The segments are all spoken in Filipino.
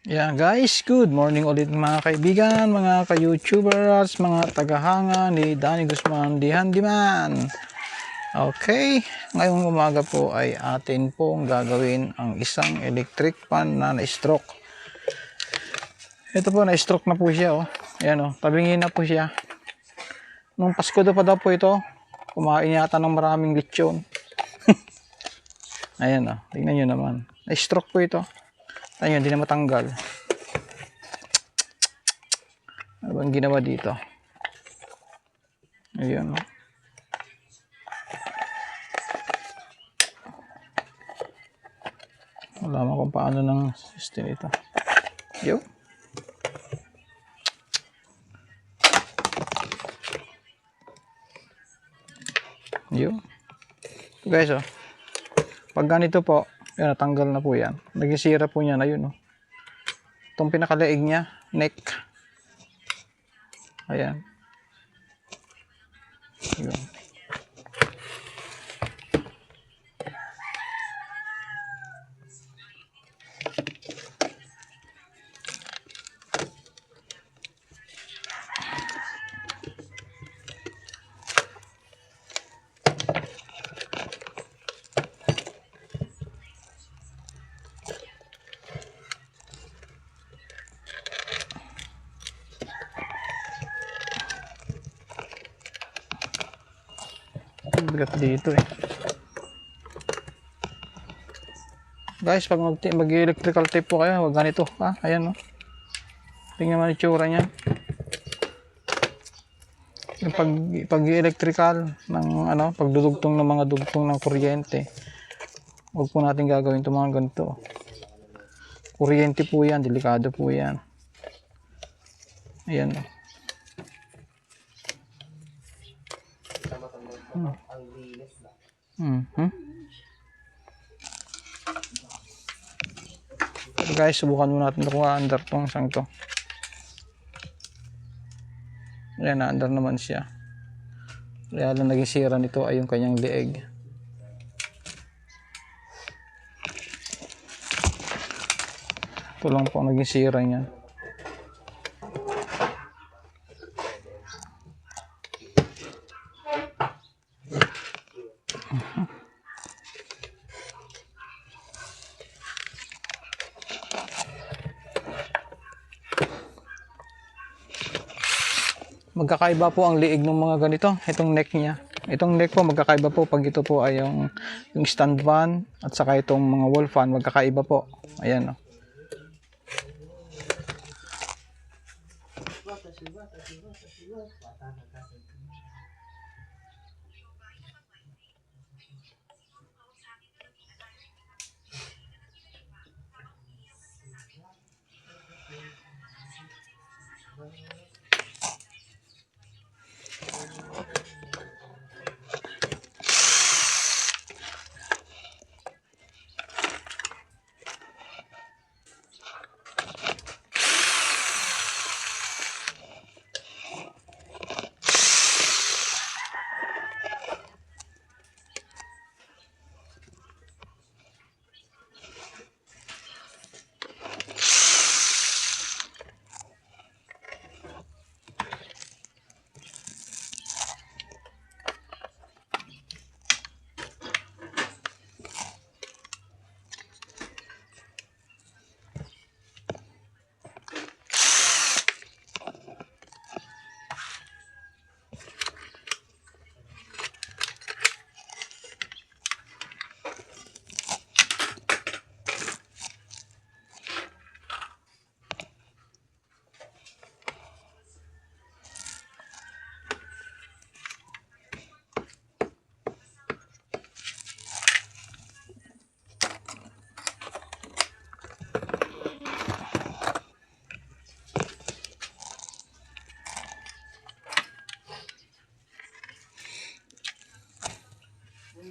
Yeah guys, good morning ulit mga kaibigan, mga ka-YouTubers, mga tagahanga ni Danny Guzman di Handyman. Okay, ngayong umaga po ay atin pong gagawin ang isang electric fan na na-stroke. Ito po, na-stroke na po siya. Ayan tabingin na po siya. Nung Pasko pa daw po ito, kumain yata ng maraming lechon. Ayan tingnan nyo naman. Na-stroke po ito. Ayan, hindi na matanggal. Ano bang ginawa dito? Ayan wala man kung paano ng system ito. Yo. Yo. Ito guys pag ganito po, yan, natanggal na po yan. Nagisira po niya na yun itong pinakalaig niya, neck. Ayan. Yun. Bigat dito guys, pag mag-electrical tape po kayo, wag ganito ayan tingnan mo itsura niya. Yung pag-electrical ng pagdudugtong ng mga dugtong ng kuryente, wag po natin gagawin itong mga ganito. Kuryente po yan, delikado po yan. Ayan guys, subukan muna natin kung under tong isang to. Ayan, na-under naman siya. Kaya lang naging sira nito ay yung kanyang leeg. Ito lang po ang naging sira niya. Magkakaiba po ang liig ng mga ganito. Itong neck niya. Itong neck po magkakaiba po pag ito po ay yung stand fan at saka itong mga wall fan, magkakaiba po. Ayan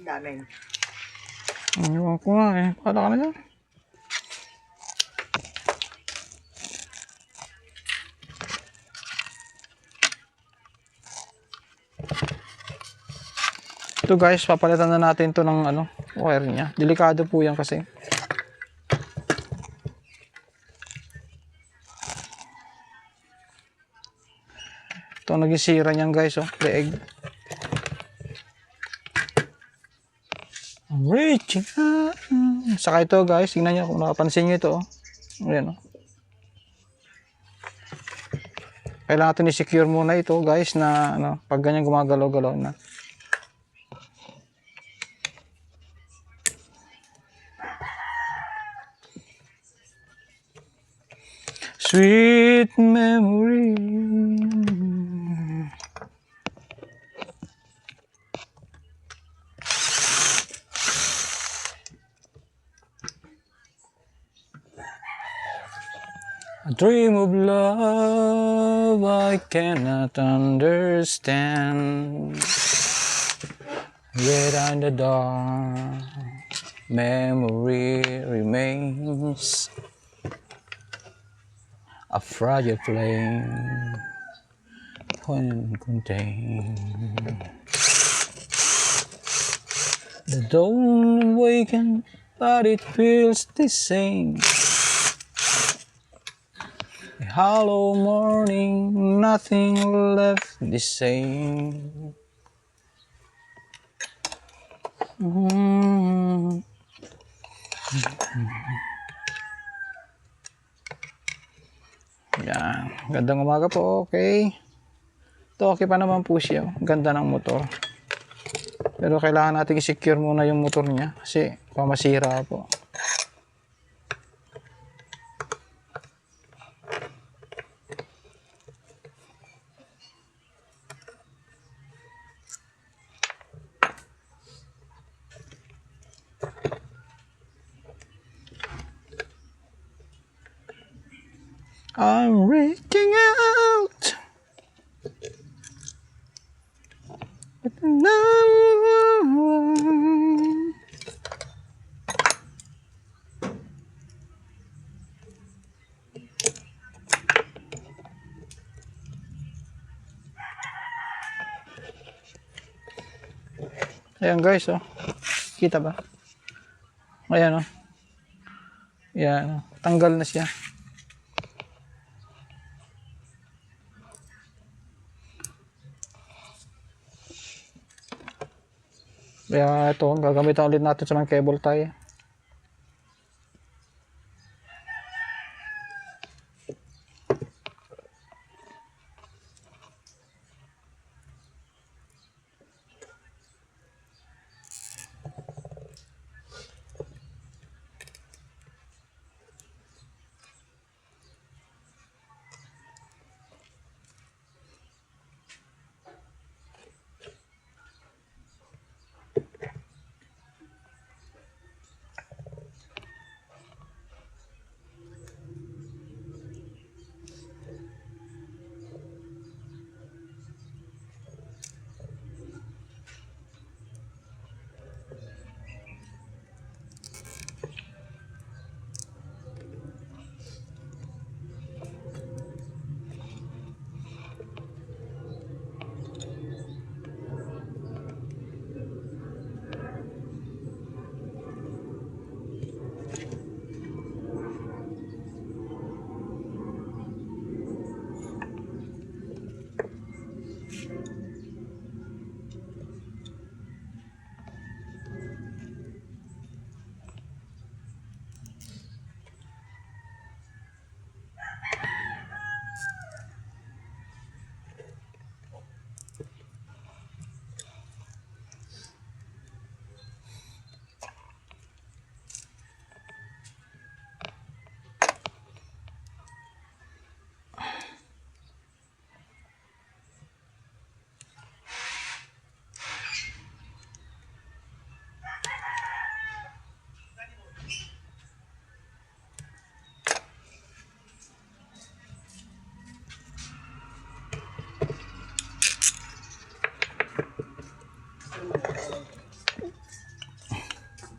namin. Ewan ko nga Pakala ka na dyan. Ito guys, papalitan na natin to ng wire niya. Delikado po yan kasi. Ito ang naging sira niyan guys, oh. Leeg. I'm reaching out. Saka ito guys, tingnan nyo kung nakapansin nyo ito, oh. Ayan, oh. Kailangan natin i-secure muna ito guys na ano, pag ganyan gumagalaw-galaw na. Sweet memory. A dream of love I cannot understand. Yet in the dark, memory remains. A fragile flame when contained. The dawn awakens, but it feels the same. A hollow morning, nothing left the same. Yan. Gandang umaga po. Okay. Ito okay pa naman po siya. Ganda ng motor. Pero kailangan natin i-secure muna yung motor niya kasi pamasira po. I'm reaching out. But now ayan guys, oh. Kita ba? Ayan, oh. Ayan, oh. Tanggal na siya. Kaya ito, gagamitan ulit natin sa mga cable tie.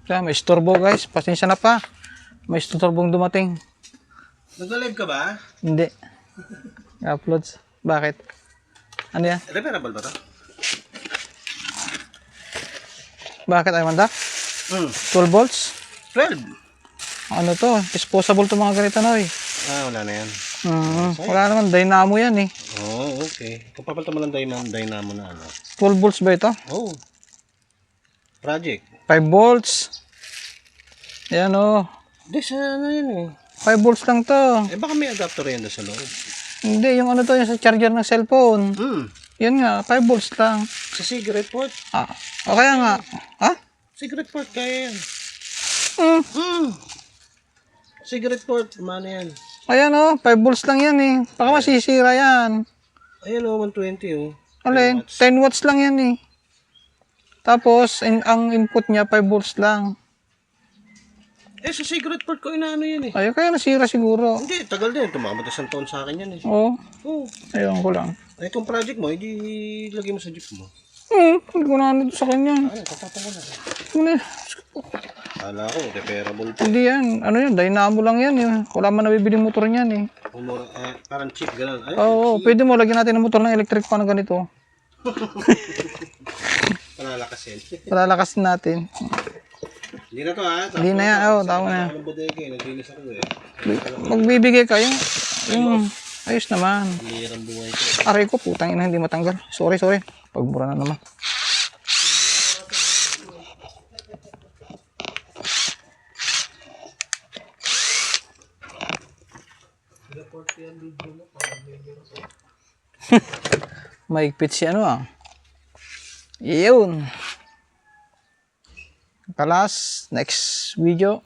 Kaya may istorbo guys, pasensya na pa. May istorbong dumating. Nag-live ka ba? Hindi. Uploads. Bakit? Ano yan? Repairable ba to? Bakit ay manda? 12 volts? 12. Ano to? Disposable to mga ganito na eh. Ah, wala na yan. Wala naman, dynamo yan eh. Oh, okay. Kung papalitan mo lang dynamo na ano. 12 volts ba ito? Oh. Project. 5 volts. Ayan o. Hindi, sa ano yan eh. 5 volts lang to. Eh baka may adapter yan doon sa loob. Hindi, yung ano to, yung sa charger ng cellphone. Yan nga, 5 volts lang. Sa cigarette port. O kaya nga. Ha? Cigarette port, kaya yan. Hmm. Cigarette port, mana yan. Ayan o, 5 volts lang yan eh. Baka masisira yan. Ayan o, 120 oh. Alin, 10 watts lang yan eh. Tapos, ang input niya 5 volts lang. Eh, sa cigarette port ko inaano yan eh. Ay, kaya nasira siguro. Hindi, tagal din. Tumabot isang taon sa akin yan eh. Oo, Oo. ayun ko lang. Ay, itong project mo, hindi lagay mo sa jeep mo. Hindi ko na ano to sa kanya. Ay, tatapon ko na. Ano, Kala ko, repairable po. hindi yan. Ano yan, dynamo lang yan. Eh. Wala man nabibiling motor niyan eh. Umura, parang cheap, gano'n. Ay, Oo, pwede mo lagyan natin ng motor ng electric fan na ganito. panalakas yan. Palalakasin natin. Hindi na to ha. Hindi na yan. Oo, tama na. Ang bodega eh, naglinis ako eh. Magbibigay ka yung ayos naman. Lirang buhay ko. Aray ko, putang ina, hindi matanggal. Sorry. Pagmura na naman. Maigpit si ano ah. Yun. Kalas, next video.